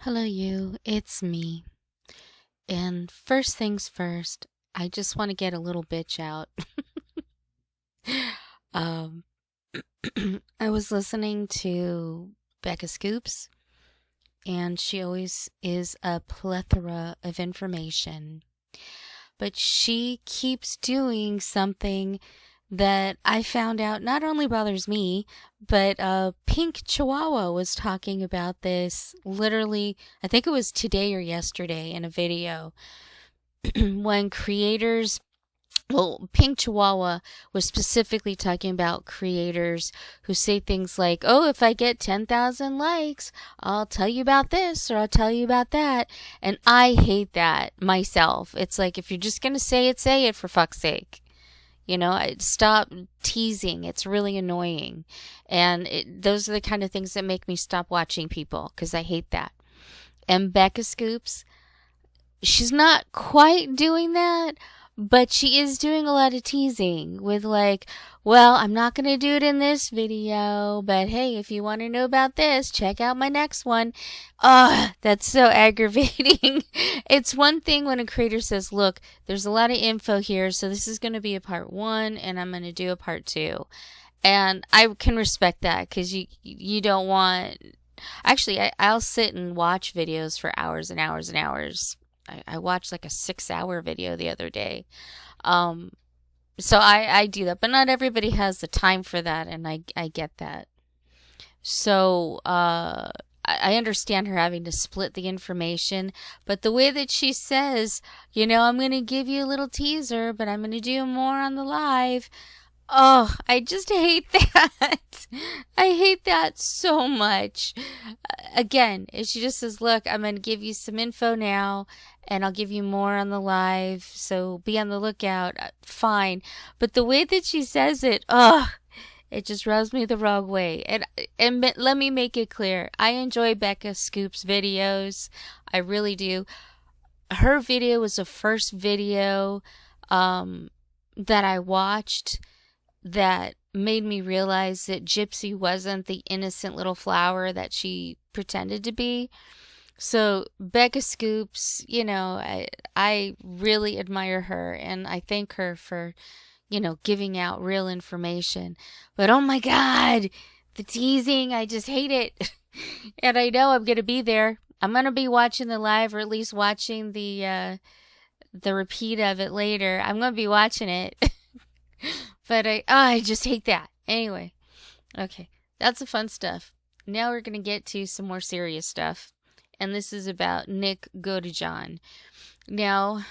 Hello, you. It's me. And first things first, I just want to get a little bitch out. um, I was listening to Becca Scoops, and she always is a plethora of information. But she keeps doing something that I found out not only bothers me, but Pink Chihuahua was talking about this literally, I think it was today or yesterday in a video. When creators, well, Pink Chihuahua was specifically talking about creators who say things like, oh, if I get 10,000 likes, I'll tell you about this or I'll tell you about that. And I hate that myself. It's like, if you're just going to say it for fuck's sake. Stop teasing. It's really annoying. And those are the kind of things that make me stop watching people because I hate that. And Becca Scoops, she's not quite doing that, but she is doing a lot of teasing with like, well, I'm not going to do it in this video, but hey, if you want to know about this, check out my next one. That's so aggravating. It's one thing when a creator says, look, there's a lot of info here, so this is going to be a part 1 and I'm going to do a part 2. And I can respect that because you don't want. Actually, I'll sit and watch videos for hours and hours and hours. I watched like a 6-hour video the other day. So I do that, but not everybody has the time for that, and I get that. So I understand her having to split the information, but the way that she says, I'm going to give you a little teaser, but I'm going to do more on the live. Oh, I just hate that. I hate that so much. Again, if she just says, look, I'm going to give you some info now and I'll give you more on the live, so be on the lookout. Fine. But the way that she says it, it just rubs me the wrong way. And let me make it clear. I enjoy Becca Scoop's videos. I really do. Her video was the first video that I watched that made me realize that Gypsy wasn't the innocent little flower that she pretended to be. So Becca Scoops, I really admire her and I thank her for, giving out real information. But oh my God, the teasing, I just hate it. And I know I'm going to be there. I'm going to be watching the live, or at least watching the repeat of it later. I'm going to be watching it. But I just hate that. Anyway, okay, that's the fun stuff. Now we're going to get to some more serious stuff. And this is about Nick Godejohn. Now,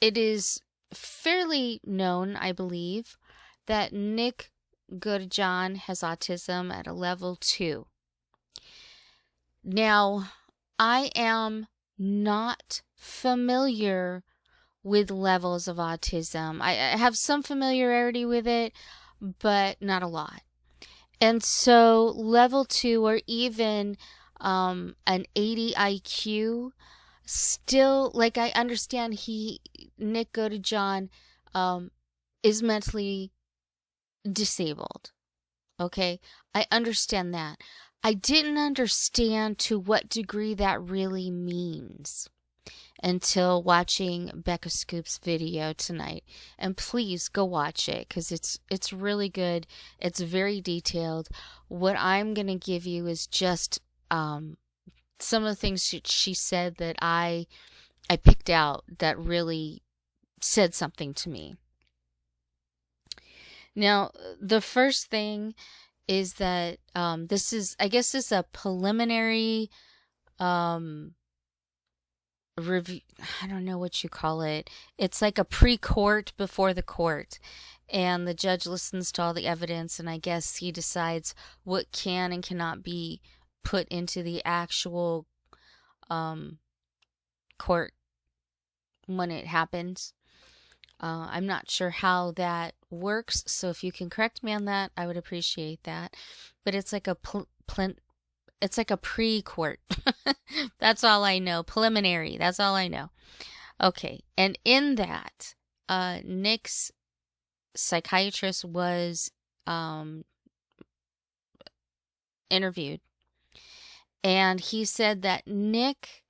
it is fairly known, I believe, that Nick Godejohn has autism at a level 2. Now, I am not familiar with levels of autism. I have some familiarity with it, but not a lot. And so level 2 or even an 80 IQ, still, like, I understand Nick Godejohn is mentally disabled. Okay? I understand that. I didn't understand to what degree that really means until watching Becca Scoop's video tonight. And please go watch it because it's really good. It's very detailed. What I'm going to give you is just some of the things she said that I picked out that really said something to me. Now, the first thing is that this is a preliminary review. I don't know what you call it. It's like a pre-court before the court, and the judge listens to all the evidence, and I guess he decides what can and cannot be put into the actual court when it happens. I'm not sure how that works, so if you can correct me on that, I would appreciate that. But it's like it's like a pre-court. That's all I know. Preliminary. That's all I know. Okay. And in that, Nick's psychiatrist was interviewed. And he said that Nick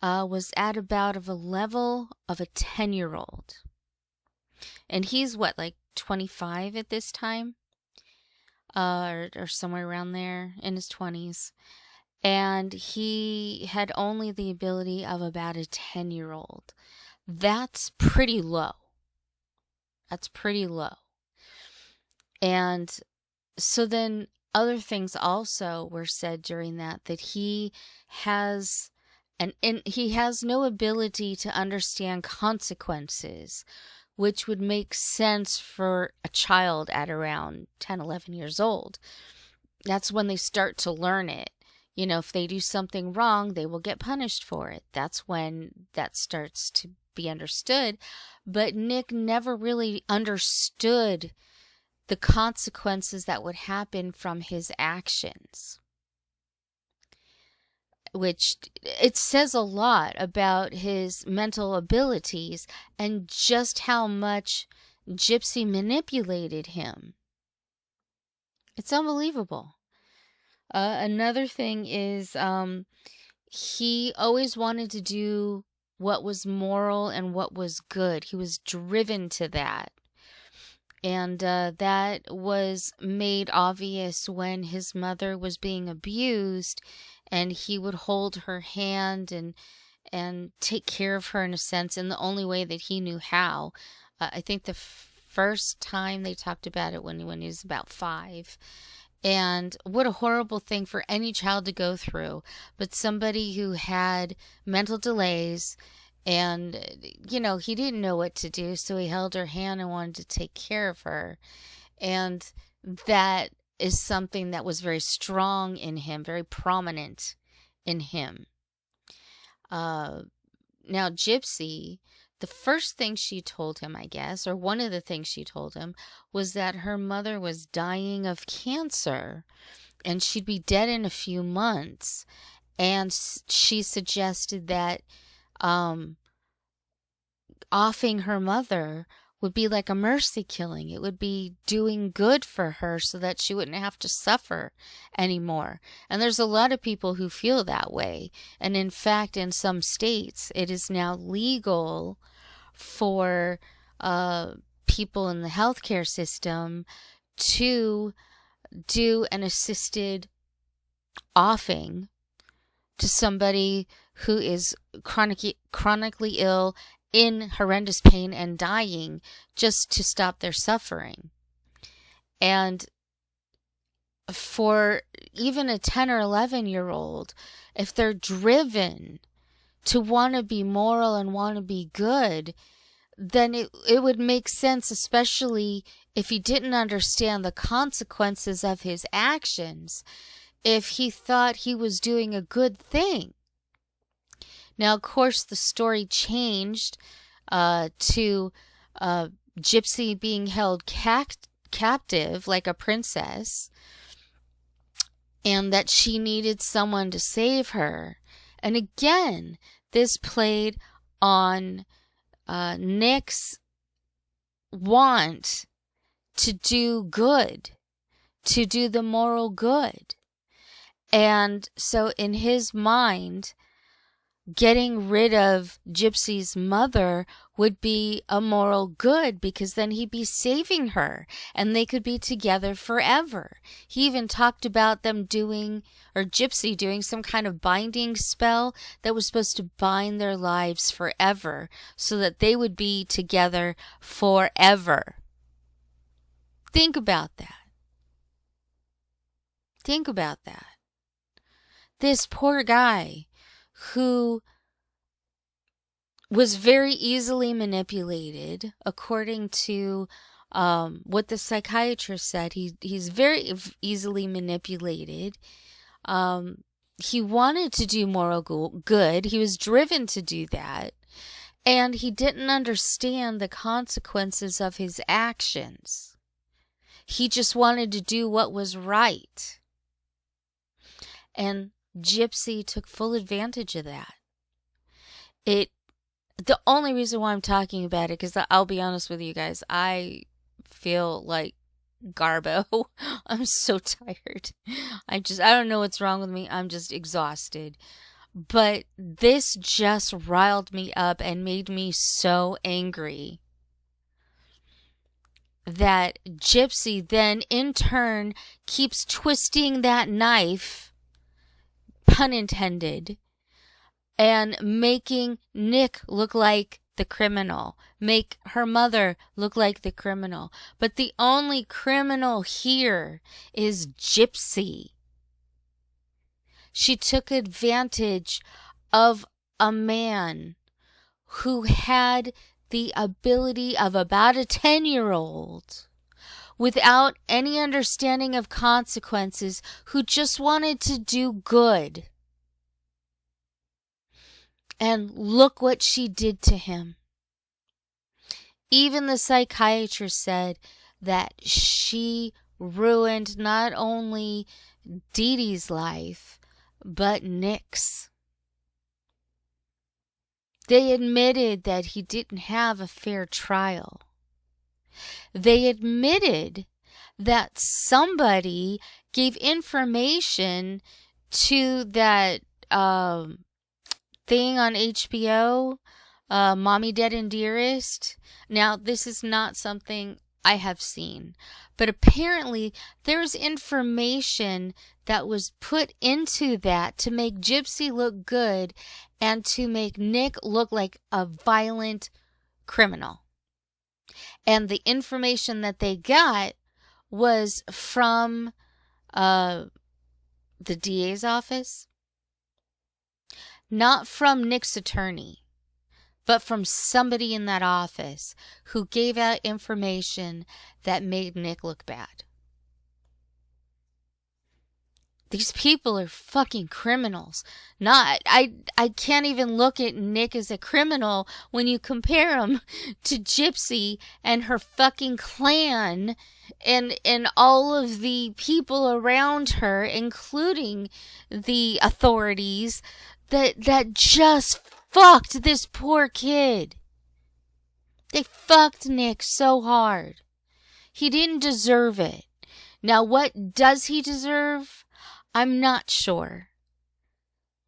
was at about of a level of a 10-year-old. And he's what, like 25 at this time? Or somewhere around there in his 20s. And he had only the ability of about a 10-year-old. That's pretty low. That's pretty low. And so then other things also were said during that he has and he has no ability to understand consequences, which would make sense for a child at around 10, 11 years old. That's when they start to learn it. You know, if they do something wrong, they will get punished for it. That's when that starts to be understood. But Nick never really understood the consequences that would happen from his actions. Which it says a lot about his mental abilities and just how much Gypsy manipulated him. It's unbelievable. Another thing is he always wanted to do what was moral and what was good. He was driven to that. And that was made obvious when his mother was being abused, and he would hold her hand and take care of her in a sense in the only way that he knew how. I think the first time they talked about it when he was about 5. And what a horrible thing for any child to go through. But somebody who had mental delays, and, you know, he didn't know what to do, so he held her hand and wanted to take care of her. And that is something that was very strong in him, very prominent in him. Now, Gypsy, the first thing she told him, I guess, or one of the things she told him, was that her mother was dying of cancer and she'd be dead in a few months. And she suggested that offing her mother would be like a mercy killing. It would be doing good for her so that she wouldn't have to suffer anymore. And there's a lot of people who feel that way. And in fact, in some states, it is now legal for people in the healthcare system to do an assisted offing to somebody who is chronically ill, in horrendous pain and dying, just to stop their suffering. And for even a 10 or 11-year-old, if they're driven to want to be moral and want to be good, then it would make sense, especially if he didn't understand the consequences of his actions, if he thought he was doing a good thing. Now, of course, the story changed to Gypsy being held captive like a princess, and that she needed someone to save her. And again, this played on Nick's want to do good, to do the moral good. And so in his mind, getting rid of Gypsy's mother would be a moral good, because then he'd be saving her and they could be together forever. He even talked about them doing, or Gypsy doing, some kind of binding spell that was supposed to bind their lives forever so that they would be together forever. Think about that. Think about that. This poor guy who was very easily manipulated, according to what the psychiatrist said. He's very easily manipulated. He wanted to do moral good. He was driven to do that. And he didn't understand the consequences of his actions. He just wanted to do what was right. And Gypsy took full advantage of that. The only reason why I'm talking about it, because I'll be honest with you guys, I feel like garbo. I'm so tired. I don't know what's wrong with me. I'm just exhausted. But this just riled me up and made me so angry that Gypsy then in turn keeps twisting that knife, pun intended, and making Nick look like the criminal, make her mother look like the criminal. But the only criminal here is Gypsy. She took advantage of a man who had the ability of about a 10-year-old without any understanding of consequences, who just wanted to do good. And look what she did to him. Even the psychiatrist said that she ruined not only Dee Dee's life, but Nick's. They admitted that he didn't have a fair trial. They admitted that somebody gave information to that thing on HBO, Mommy, Dead and Dearest. Now, this is not something I have seen, but apparently there's information that was put into that to make Gypsy look good and to make Nick look like a violent criminal. And the information that they got was from the DA's office, not from Nick's attorney, but from somebody in that office who gave out information that made Nick look bad. These people are fucking criminals. I can't even look at Nick as a criminal when you compare him to Gypsy and her fucking clan and all of the people around her, including the authorities that just fucked this poor kid. They fucked Nick so hard. He didn't deserve it. Now, what does he deserve? I'm not sure.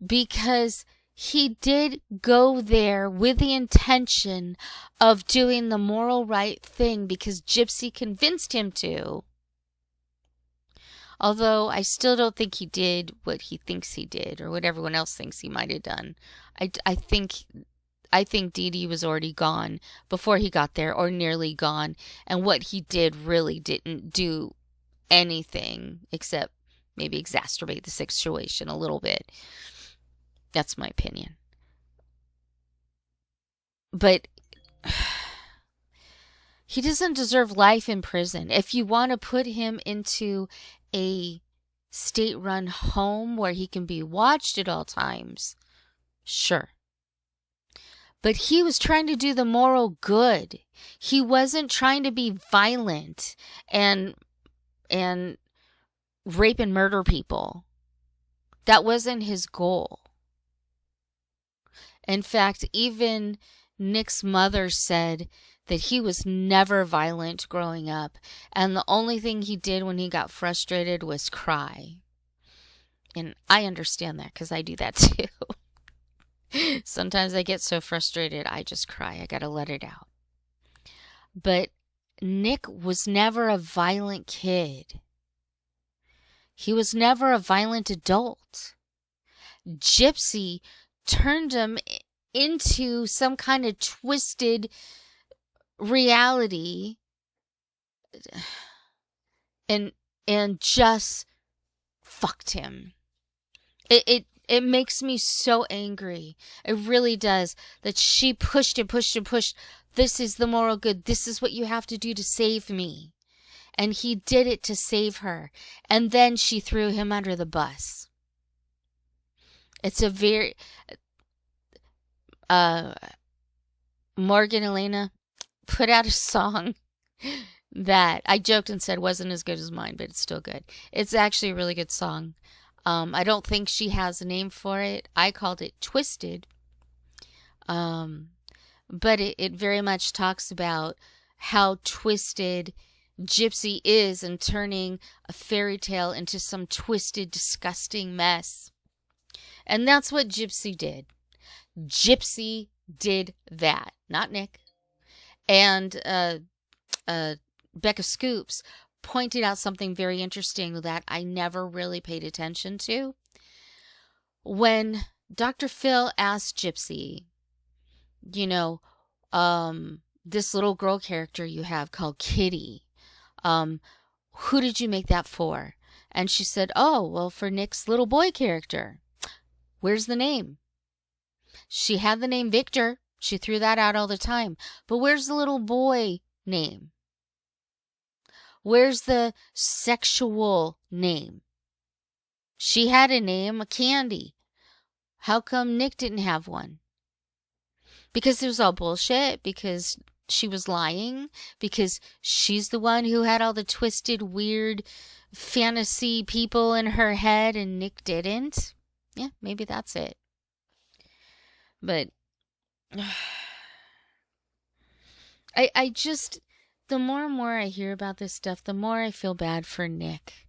Because he did go there with the intention of doing the moral right thing because Gypsy convinced him to. Although I still don't think he did what he thinks he did or what everyone else thinks he might have done. I think Dee Dee was already gone before he got there, or nearly gone, and what he did really didn't do anything except maybe exacerbate the situation a little bit. That's my opinion. But he doesn't deserve life in prison. If you want to put him into a state-run home where he can be watched at all times, sure. But he was trying to do the moral good. He wasn't trying to be violent and rape and murder people. That wasn't his goal. In fact, even Nick's mother said that he was never violent growing up, and the only thing he did when he got frustrated was cry. And I understand that because I do that too. Sometimes I get so frustrated, I just cry. I gotta let it out. But Nick was never a violent kid. He was never a violent adult. Gypsy turned him into some kind of twisted reality and just fucked him. It makes me so angry. It really does. That she pushed and pushed and pushed. This is the moral good. This is what you have to do to save me. And he did it to save her. And then she threw him under the bus. It's a very... Morgan Elena put out a song that I joked and said wasn't as good as mine, but it's still good. It's actually a really good song. I don't think she has a name for it. I called it Twisted. But it very much talks about how twisted Gypsy is and turning a fairy tale into some twisted, disgusting mess. And that's what Gypsy did. Gypsy did that, not Nick. And Becca Scoops pointed out something very interesting that I never really paid attention to. When Dr. Phil asked Gypsy, this little girl character you have called Kitty, who did you make that for? And she said, oh, well, for Nick's little boy character. Where's the name? She had the name Victor. She threw that out all the time. But where's the little boy name? Where's the sexual name? She had a name, Candy. How come Nick didn't have one? Because it was all bullshit? Because she was lying? Because she's the one who had all the twisted, weird fantasy people in her head and Nick didn't? Yeah, maybe that's it. But I just, the more and more I hear about this stuff, the more I feel bad for Nick.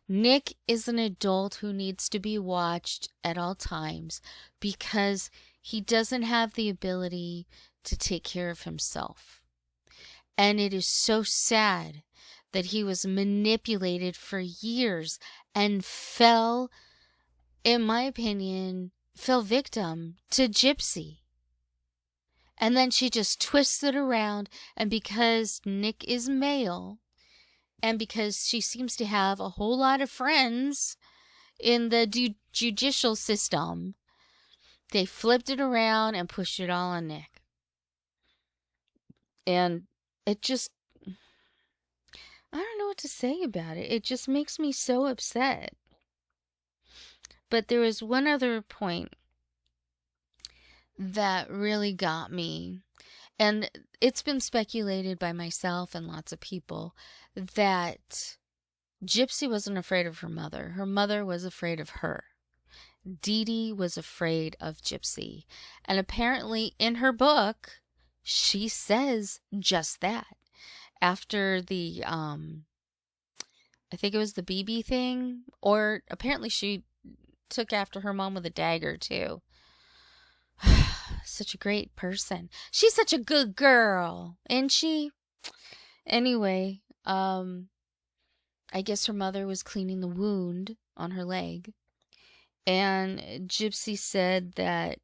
Nick is an adult who needs to be watched at all times because he doesn't have the ability to take care of himself. And it is so sad that he was manipulated for years and fell, in my opinion, fell victim to Gypsy. And then she just twists it around, and because Nick is male, and because she seems to have a whole lot of friends in the judicial system, they flipped it around and pushed it all on Nick. And it just, I don't know what to say about it. It just makes me so upset. But there was one other point that really got me. And it's been speculated by myself and lots of people that Gypsy wasn't afraid of her mother. Her mother was afraid of her. Dee Dee was afraid of Gypsy. And apparently in her book, she says just that. After the, I think it was the BB thing, or apparently she took after her mom with a dagger too. Such a great person. She's such a good girl, isn't she? Anyway, I guess her mother was cleaning the wound on her leg. And Gypsy said that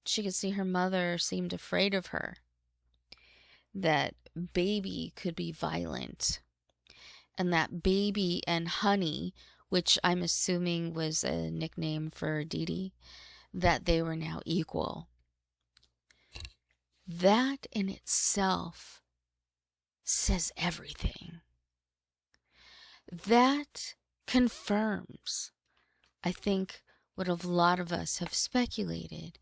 she could see her mother seemed afraid of her. That Baby could be violent. And that Baby and Honey, which I'm assuming was a nickname for Dee Dee, that they were now equal. That in itself says everything. That confirms, I think, what a lot of us have speculated,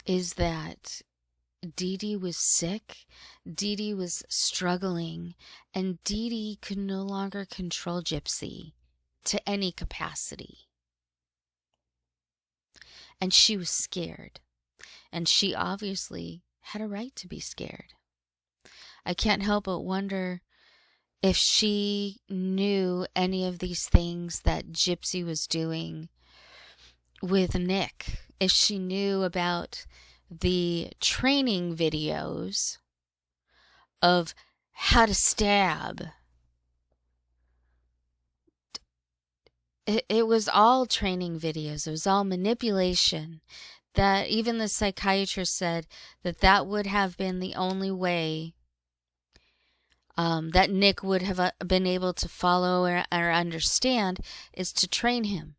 is that Dee Dee was sick, Dee Dee was struggling, and Dee Dee could no longer control Gypsy to any capacity. And she was scared. And she obviously had a right to be scared. I can't help but wonder if she knew any of these things that Gypsy was doing with Nick. If she knew about the training videos of how to stab. It was all training videos. It was all manipulation. That even the psychiatrist said that that would have been the only way that Nick would have been able to follow or understand, is to train him.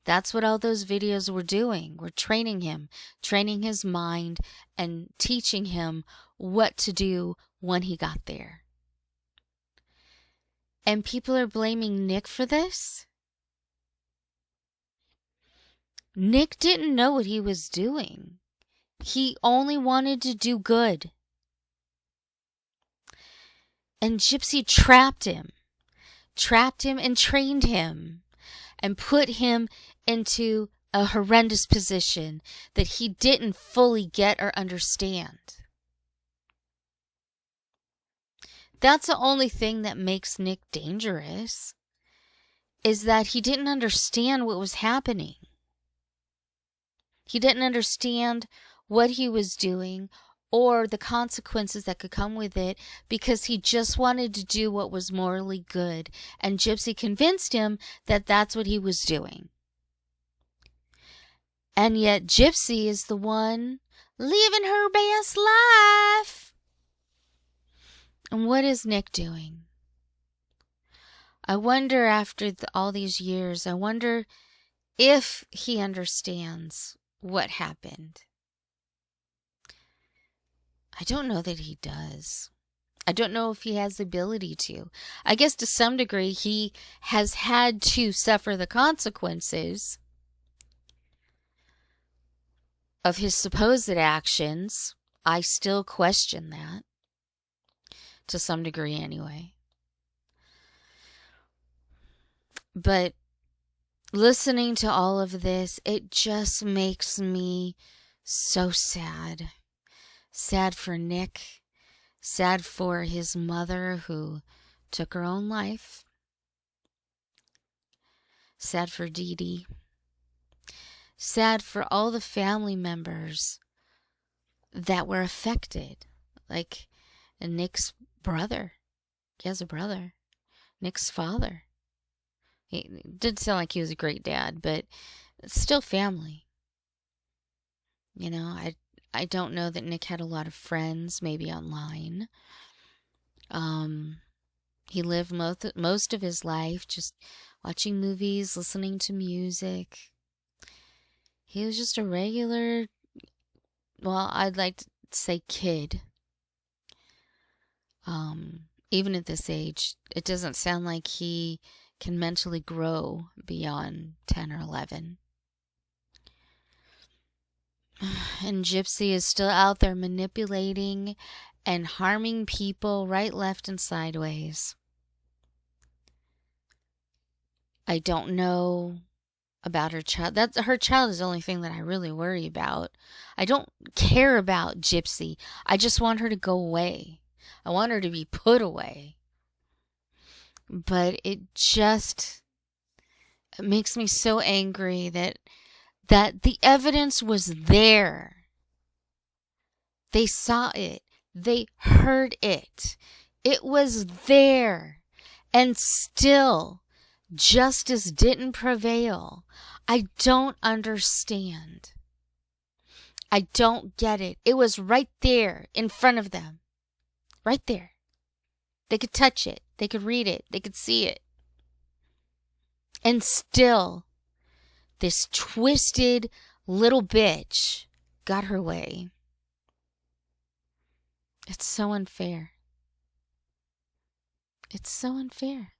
That's what all those videos were doing. We're training him, training his mind, and teaching him what to do when he got there. And people are blaming Nick for this? Nick didn't know what he was doing. He only wanted to do good. And Gypsy trapped him and trained him and put him into a horrendous position that he didn't fully get or understand. That's the only thing that makes Nick dangerous, is that he didn't understand what was happening. He didn't understand what he was doing or the consequences that could come with it, because he just wanted to do what was morally good. And Gypsy convinced him that that's what he was doing. And yet Gypsy is the one living her best life. And what is Nick doing? I wonder, after all these years, I wonder if he understands what happened. I don't know that he does. I don't know if he has the ability to. I guess to some degree he has had to suffer the consequences of his supposed actions. I still question that, to some degree anyway. But listening to all of this, it just makes me so sad. Sad for Nick. Sad for his mother, who took her own life. Sad for Dee Dee. Sad for all the family members that were affected. Like Nick's brother. He has a brother. Nick's father. He did sound like he was a great dad, but it's still family. You know, I don't know that Nick had a lot of friends, maybe online. He lived most of his life just watching movies, listening to music. He was just a regular, well, I'd like to say kid. Even at this age, it doesn't sound like he can mentally grow beyond 10 or 11. And Gypsy is still out there manipulating and harming people right, left, and sideways. I don't know about her child. Her child is the only thing that I really worry about. I don't care about Gypsy. I just want her to go away. I want her to be put away. But it makes me so angry that the evidence was there. They saw it. They heard it. It was there. And still, justice didn't prevail. I don't understand. I don't get it. It was right there in front of them. Right there. They could touch it. They could read it. They could see it. And still, this twisted little bitch got her way. It's so unfair. It's so unfair.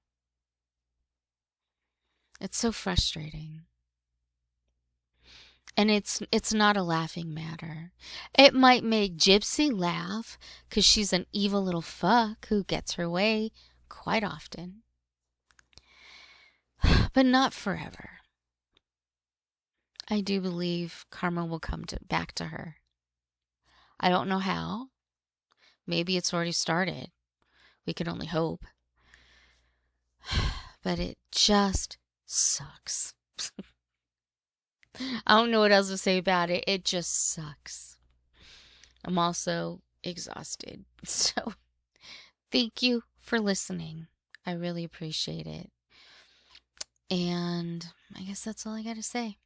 It's so frustrating. And it's not a laughing matter. It might make Gypsy laugh because she's an evil little fuck who gets her way quite often. But not forever. I do believe karma will come back to her. I don't know how. Maybe it's already started. We can only hope. But it just sucks. I don't know what else to say about it. It just sucks. I'm also exhausted. So, thank you for listening. I really appreciate it. And I guess that's all I got to say.